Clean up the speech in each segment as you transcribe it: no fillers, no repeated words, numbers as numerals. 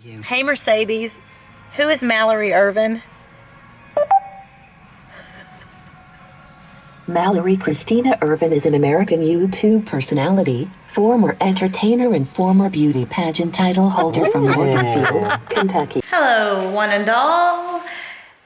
Hey Mercedes, who is Mallory Ervin? Mallory Christina Ervin is an American YouTube personality, former entertainer, and former beauty pageant title holder from Morganfield, Kentucky. Hello, one and all.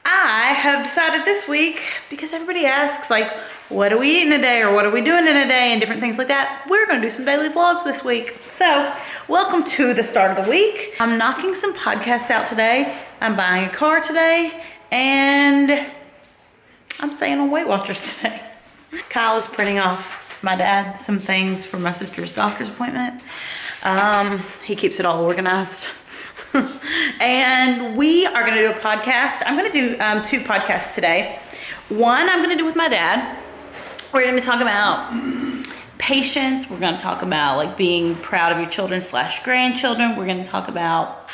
I have decided this week, because everybody asks, like, what are we eating today, or what are we doing in a day, and different things like that, we're going to do some daily vlogs this week. So, welcome to the start of the week. I'm knocking some podcasts out today. I'm buying a car today, and I'm staying on Weight Watchers today. Kyle is printing off my dad some things for my sister's doctor's appointment. He keeps it all organized. And we are gonna do a podcast. I'm gonna do 2 podcasts today. One I'm gonna do with my dad. We're gonna talk about patience. We're gonna talk about like being proud of your children / grandchildren. We're gonna talk about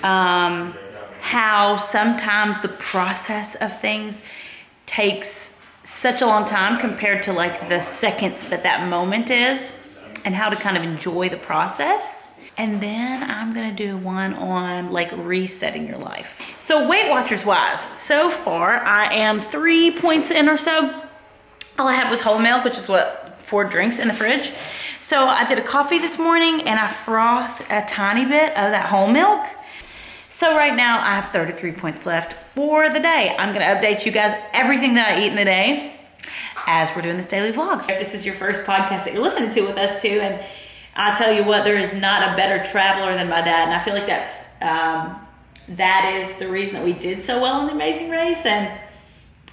how sometimes the process of things takes such a long time compared to like the seconds that moment is, and how to kind of enjoy the process. And then I'm gonna do one on like resetting your life. So Weight Watchers wise, so far I am 3 points in or so. All I had was whole milk, which is what 4 drinks in the fridge. So I did a coffee this morning and I frothed a tiny bit of that whole milk. So right now I have 33 points left for the day. I'm gonna update you guys everything that I eat in the day as we're doing this daily vlog. If this is your first podcast that you're listening to with us too, and I tell you what, there is not a better traveler than my dad, and I feel like that is the reason that we did so well in the Amazing Race, and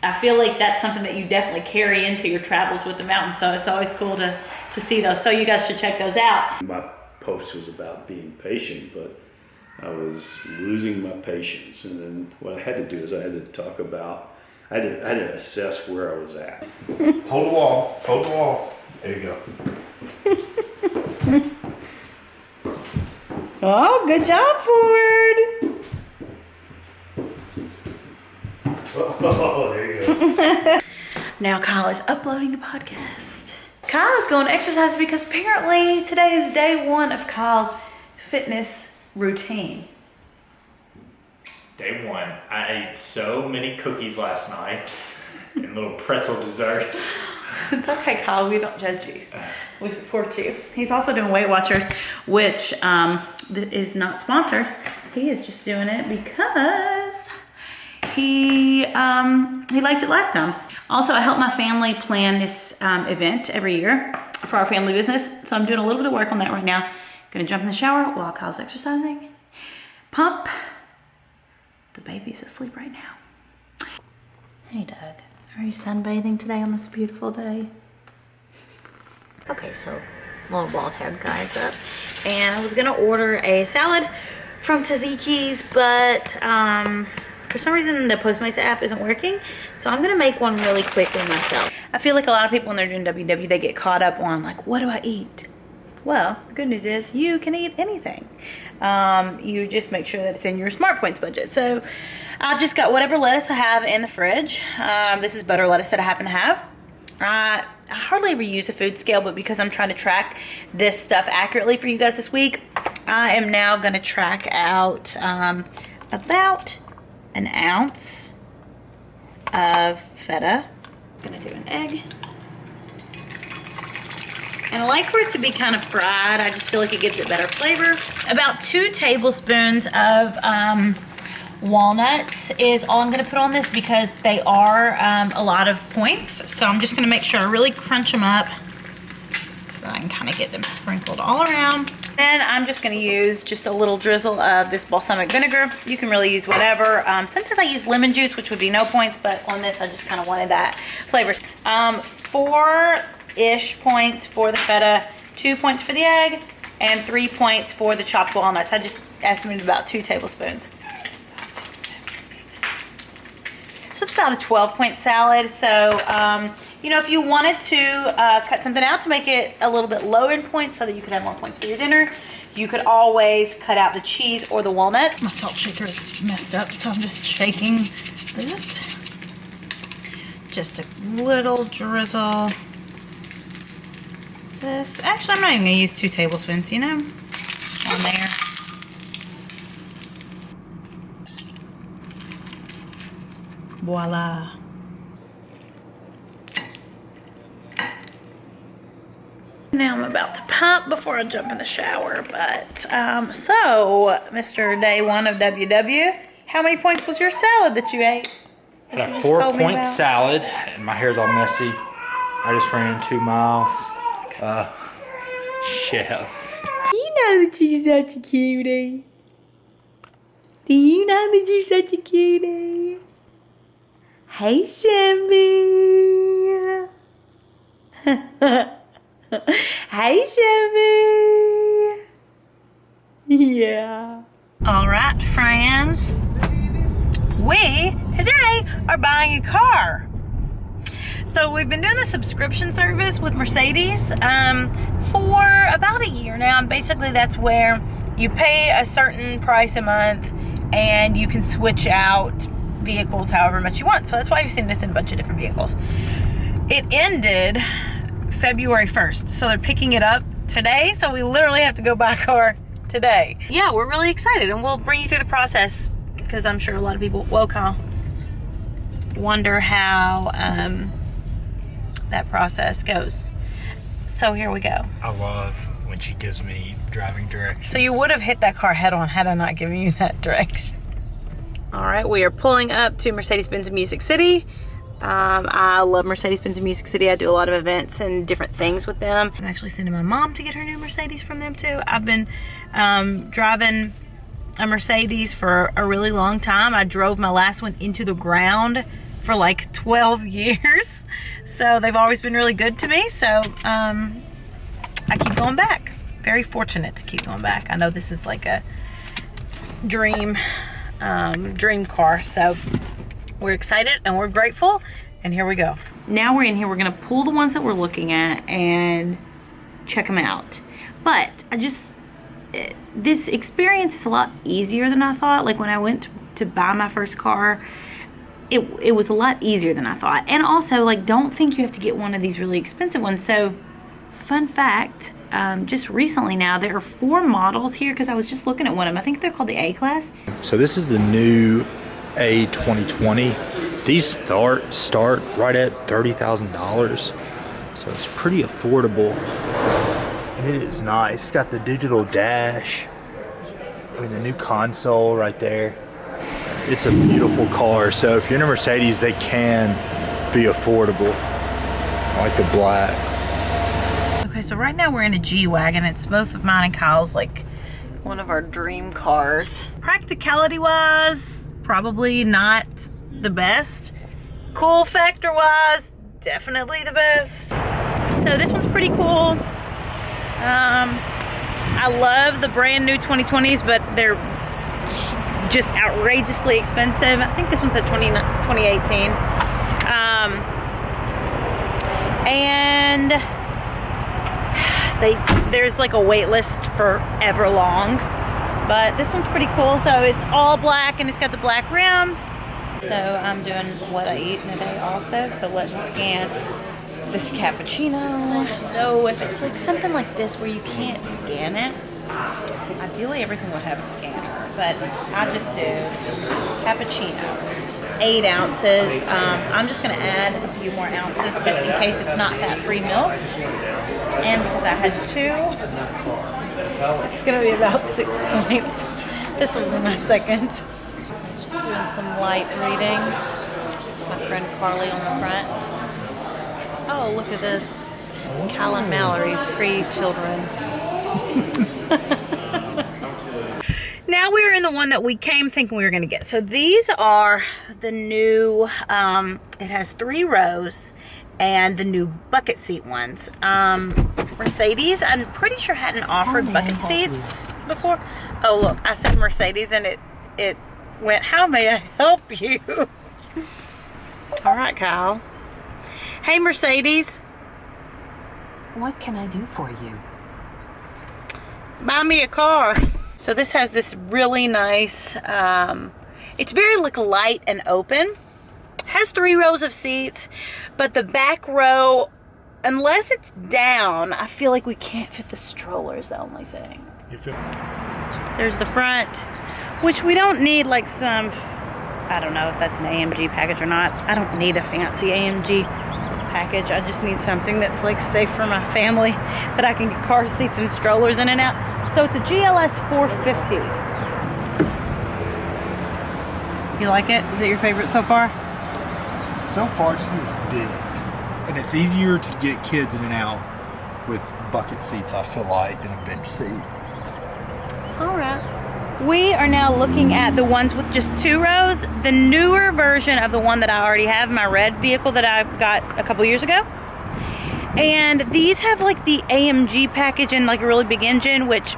I feel like that's something that you definitely carry into your travels with the mountains, so it's always cool to see those. So you guys should check those out. My post was about being patient, but I was losing my patience, and then what I had to do is I had to assess where I was at. Hold the wall. There you go. Oh, good job, Ford. Oh, there you go. Now Kyle is uploading the podcast. Kyle is going to exercise because apparently today is day 1 of Kyle's fitness routine. Day 1. I ate so many cookies last night and little pretzel desserts. It's okay, Kyle. We don't judge you. We support you. He's also doing Weight Watchers, which is not sponsored. He is just doing it because he liked it last time. Also, I help my family plan this event every year for our family business. So I'm doing a little bit of work on that right now. Gonna jump in the shower while Kyle's exercising. Pump. The baby's asleep right now. Hey, Doug. Are you sunbathing today on this beautiful day? Okay, so little bald head guy's up. And I was gonna order a salad from Tzatziki's, but for some reason the Postmates app isn't working. So I'm gonna make one really quickly myself. I feel like a lot of people when they're doing WW, they get caught up on like, what do I eat? Well, the good news is you can eat anything. You just make sure that it's in your Smart Points budget. So I've just got whatever lettuce I have in the fridge. This is butter lettuce that I happen to have. I hardly ever use a food scale, but because I'm trying to track this stuff accurately for you guys this week, I am now going to track out about an ounce of feta. I'm going to do an egg. And I like for it to be kind of fried. I just feel like it gives it better flavor. About 2 tablespoons of walnuts is all I'm gonna put on this because they are a lot of points. So I'm just gonna make sure I really crunch them up so that I can kind of get them sprinkled all around. Then I'm just gonna use just a little drizzle of this balsamic vinegar. You can really use whatever. Sometimes I use lemon juice, which would be no points, but on this I just kind of wanted that flavor. 4-ish points for the feta, 2 points for the egg, and 3 points for the chopped walnuts. I just estimated about 2 tablespoons. So it's about a 12-point salad. So, you know, if you wanted to cut something out to make it a little bit lower in points so that you could have more points for your dinner, you could always cut out the cheese or the walnuts. My salt shaker is messed up, so I'm just shaking this. Just a little drizzle. This. Actually, I'm not even going to use 2 tablespoons, you know, on there. Voila. Now I'm about to pump before I jump in the shower. But, so, Mr. Day 1 of WW, how many points was your salad that you ate? Had a 4-point salad, and my hair's all messy. I just ran 2 miles. Chef. You know that you're such a cutie. Do you know that you're such a cutie? Hey, Chevy. Hey, Chevy. Yeah. All right, friends. We today are buying a car. So we've been doing the subscription service with Mercedes for about a year now, and basically that's where you pay a certain price a month and you can switch out vehicles however much you want. So that's why you've seen this in a bunch of different vehicles. It ended February 1st, so they're picking it up today, so we literally have to go buy a car today. Yeah, we're really excited, and we'll bring you through the process because I'm sure a lot of people wonder how that process goes. So here we go. I love when she gives me driving directions. So you would have hit that car head on had I not given you that direction. All right, we are pulling up to Mercedes-Benz Music City. I love Mercedes-Benz Music City. I do a lot of events and different things with them. I'm actually sending my mom to get her new Mercedes from them too. I've been driving a Mercedes for a really long time. I drove my last one into the ground for like 12 years. So they've always been really good to me. So I keep going back. Very fortunate to keep going back. I know this is like a dream car. So we're excited and we're grateful, and here we go. Now we're in here, we're gonna pull the ones that we're looking at and check them out. But this experience is a lot easier than I thought. Like when I went to buy my first car, it was a lot easier than I thought. And also, like, don't think you have to get one of these really expensive ones. So, fun fact, just recently now, there are 4 models here, because I was just looking at one of them. I think they're called the A-Class. So this is the new A 2020. These start right at $30,000. So it's pretty affordable. And it is nice. It's got the digital dash. I mean, the new console right there. It's a beautiful car. So if you're in a Mercedes, they can be affordable. I like the black. Okay, so right now we're in a G-Wagon. It's both of mine and Kyle's, like, one of our dream cars. Practicality-wise, probably not the best. Cool factor-wise, definitely the best. So this one's pretty cool. I love the brand new 2020s, but they're just outrageously expensive. I think this one's a 2018. And there's like a wait list forever long, but this one's pretty cool. So it's all black and it's got the black rims. So I'm doing what I eat in a day also. So let's scan this cappuccino. So if it's like something like this where you can't scan it, ideally everything would have a scanner, but I just do cappuccino. 8 ounces. I'm just going to add a few more ounces just in case it's not fat-free milk. And because I had 2, it's going to be about 6 points. This will be my second. I was just doing some light reading. It's my friend Carly on the front. Oh, look at this. Cal and Mallory, free children. Now we're in the one that we came thinking we were going to get. So these are the new, it has 3 rows and the new bucket seat ones. Mercedes, I'm pretty sure hadn't offered bucket seats before. Oh, look, I said Mercedes and it went, how may I help you? All right, Kyle. Hey, Mercedes. What can I do for you? Buy me a car. So this has this really nice, it's very like light and open. Has 3 rows of seats, but the back row, unless it's down, I feel like we can't fit the stroller is the only thing. There's the front, which we don't need like some I don't know if that's an AMG package or not. I don't need a fancy AMG package. I just need something that's like safe for my family, that I can get car seats and strollers in and out. So it's a GLS 450. You like it? Is it your favorite so far? So far, just it's big. And it's easier to get kids in and out with bucket seats, I feel like, than a bench seat. All right. We are now looking at the ones with just 2 rows, the newer version of the one that I already have, my red vehicle that I got a couple years ago. And these have like the AMG package and like a really big engine, which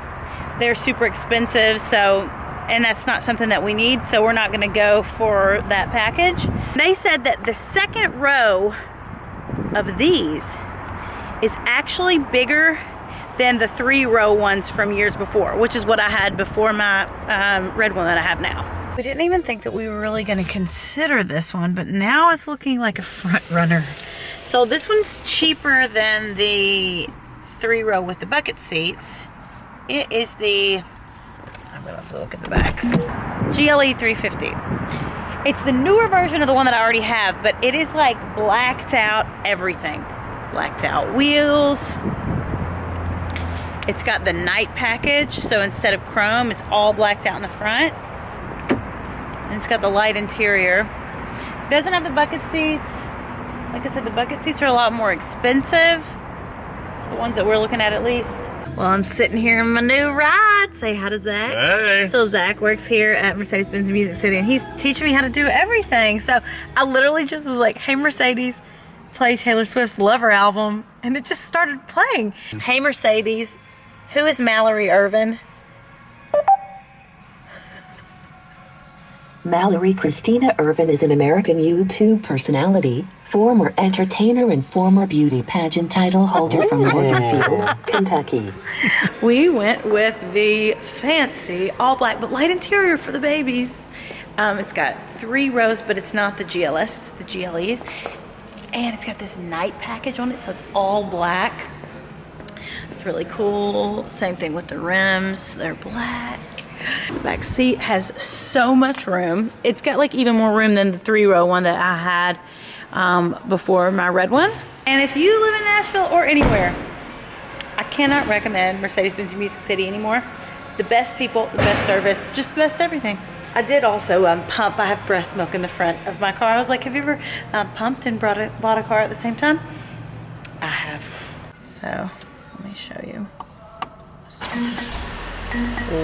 they're super expensive. So, and that's not something that we need. So we're not going to go for that package. They said that the second row of these is actually bigger than the 3-row ones from years before, which is what I had before my red one that I have now. We didn't even think that we were really going to consider this one, but now it's looking like a front runner. So this one's cheaper than the 3-row with the bucket seats. It is the, I'm going to have to look at the back, GLE 350. It's the newer version of the one that I already have, but it is like blacked out everything. Blacked out wheels. It's got the night package, so instead of chrome, it's all blacked out in the front. And it's got the light interior. It doesn't have the bucket seats. Like I said, the bucket seats are a lot more expensive. The ones that we're looking at least. Well, I'm sitting here in my new ride. Say hi to Zach. Hey. So Zach works here at Mercedes-Benz Music City, and he's teaching me how to do everything. So I literally just was like, hey Mercedes, play Taylor Swift's Lover album. And it just started playing. Hey Mercedes, who is Mallory Ervin? Mallory Christina Ervin is an American YouTube personality, former entertainer, and former beauty pageant title holder from Morganfield, Kentucky. We went with the fancy all black but light interior for the babies. It's got 3 rows, but it's not the GLS, it's the GLEs. And it's got this night package on it, so it's all black. It's really cool. Same thing with the rims, they're black. The back seat has so much room. It's got like even more room than the 3-row one that I had before my red one. And if you live in Nashville or anywhere, I cannot recommend Mercedes-Benz Music City anymore. The best people, the best service, just the best everything. I did also pump. I have breast milk in the front of my car. I was like, have you ever pumped and bought a car at the same time? I have. So let me show you.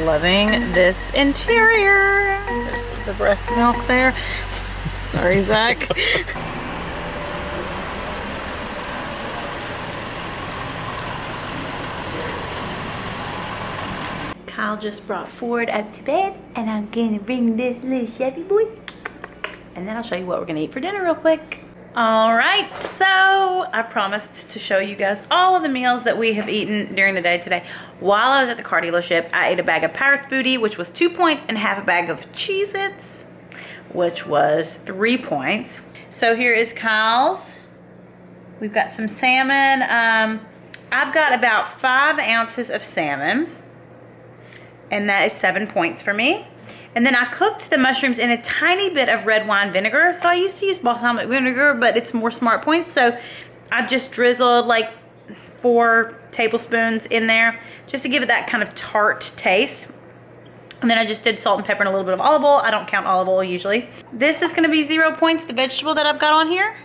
Loving this interior. There's the breast milk there. Sorry, Zach. Kyle just brought Ford up to bed, and I'm gonna bring this little Chevy boy, and then I'll show you what we're gonna eat for dinner real quick. All right, so I promised to show you guys all of the meals that we have eaten during the day today. While I was at the car dealership, I ate a bag of Pirate's Booty, which was 2 points, and half a bag of Cheez-Its, which was 3 points. So here is Kyle's. We've got some salmon. I've got about 5 ounces of salmon, and that is 7 points for me. And then I cooked the mushrooms in a tiny bit of red wine vinegar. So I used to use balsamic vinegar, but it's more smart points. So I've just drizzled like 4 tablespoons in there just to give it that kind of tart taste. And then I just did salt and pepper and a little bit of olive oil. I don't count olive oil usually. This is gonna be 0 points, the vegetable that I've got on here.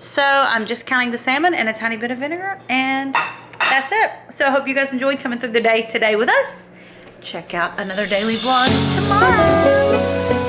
So I'm just counting the salmon and a tiny bit of vinegar, and that's it. So I hope you guys enjoyed coming through the day today with us. Check out another daily vlog tomorrow.